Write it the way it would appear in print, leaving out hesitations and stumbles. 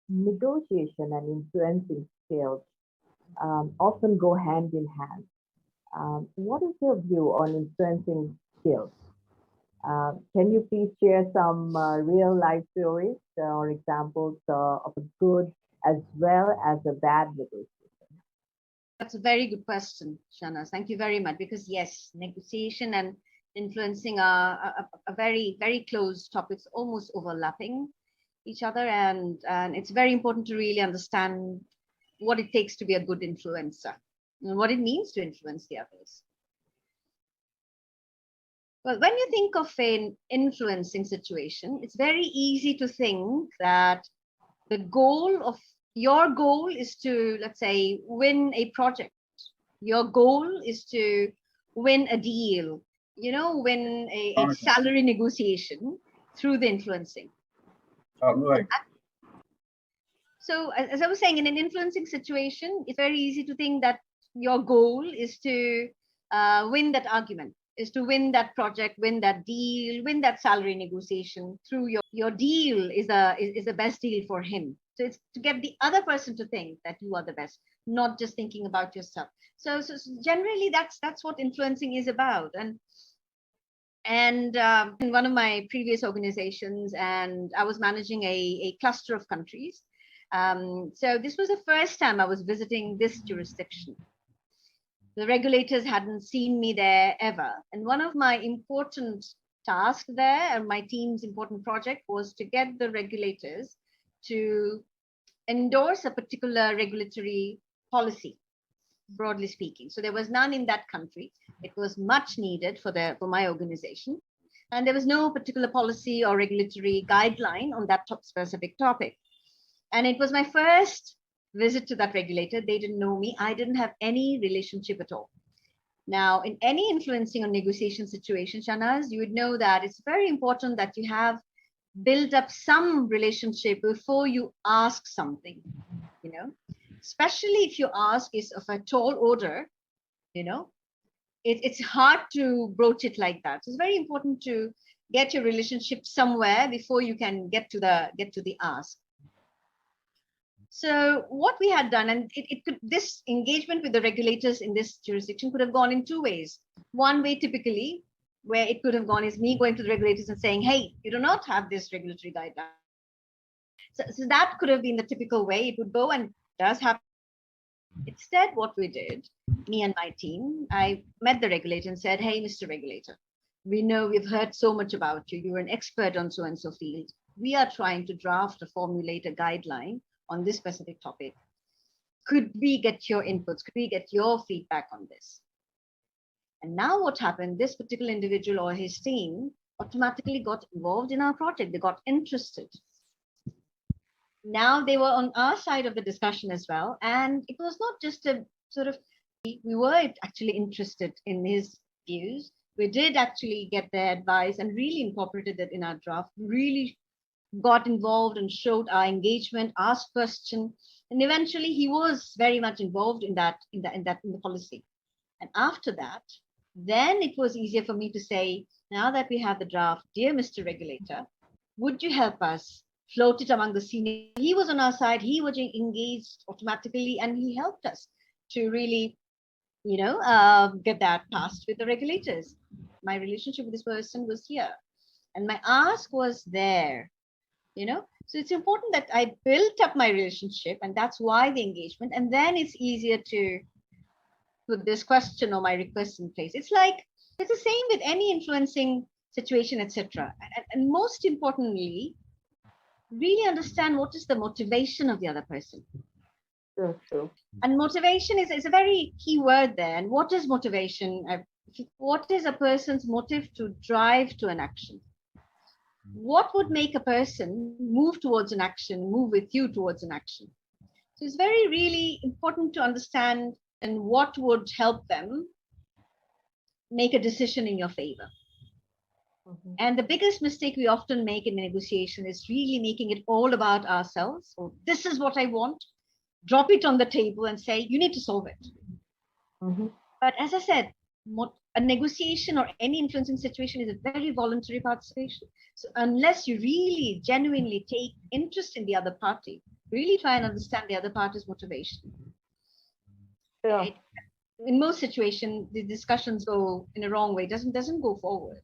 negotiation and influencing skills often go hand in hand. What is your view on influencing skills? Can you please share some real life stories or examples of a good as well as a bad negotiation? That's a very good question, Shahnaz. Thank you very much. Because yes, negotiation and influencing are very, very close topics, almost overlapping each other. And it's very important to really understand what it takes to be a good influencer and what it means to influence the others. Well, when you think of an influencing situation, it's very easy to think that your goal is to, let's say, win a project. Your goal is to win a deal, win a salary negotiation through the influencing. Right. So as I was saying, in an influencing situation, it's very easy to think that your goal is to win that argument, is to win that project, win that deal, win that salary negotiation through your deal is the best deal for him. So it's to get the other person to think that you are the best, not just thinking about yourself. So generally that's what influencing is about. And in one of my previous organizations, and I was managing a cluster of countries. So this was the first time I was visiting this jurisdiction. The regulators hadn't seen me there ever. And one of my important tasks there, and my team's important project, was to get the regulators to endorse a particular regulatory policy, broadly speaking. So there was none in that country. It was much needed for my organization. And there was no particular policy or regulatory guideline on that specific topic. And it was my first visit to that regulator. They didn't know me. I didn't have any relationship at all. Now, in any influencing or negotiation situation, Shahnaz, you would know that it's very important that you have built up some relationship before you ask something, especially if your ask is of a tall order, it's hard to broach it like that. So it's very important to get your relationship somewhere before you can get to the ask. So what we had done, and this engagement with the regulators in this jurisdiction could have gone in two ways. One way, typically, where it could have gone is me going to the regulators and saying, hey, you do not have this regulatory guideline. So that could have been the typical way it would go, and does happen. Instead, what we did, me and my team, I met the regulator and said, hey, Mr. Regulator, we know we've heard so much about you. You're an expert on so-and-so field. We are trying to draft or formulate a guideline on this specific topic. Could we get your inputs? Could we get your feedback on this? And now what happened, this particular individual or his team automatically got involved in our project. They got interested. Now they were on our side of the discussion as well. And it was not just a sort of, we were actually interested in his views. We did actually get their advice and really incorporated it in our draft, really got involved and showed our engagement, asked questions, and eventually he was very much involved in the policy. And after that, then it was easier for me to say, now that we have the draft, dear Mr. Regulator, would you help us float it among the senior? He was on our side, he was engaged automatically, and he helped us to really, get that passed with the regulators. My relationship with this person was here, and my ask was there. So it's important that I built up my relationship, and that's why the engagement, and then it's easier to put this question or my request in place. It's the same with any influencing situation, etc. And most importantly, really understand what is the motivation of the other person. True. And motivation is a very key word there. And what is motivation? What is a person's motive to drive to an action? What would make a person move towards an action, move with you towards an action? So it's very, really important to understand and what would help them make a decision in your favor. Mm-hmm. And the biggest mistake we often make in negotiation is really making it all about ourselves. Or this is what I want. Drop it on the table and say, you need to solve it. Mm-hmm. But as I said, a negotiation or any influencing situation is a very voluntary participation. So unless you really genuinely take interest in the other party, really try and understand the other party's motivation, Sure. in most situations the discussions go in a wrong way, doesn't go forward.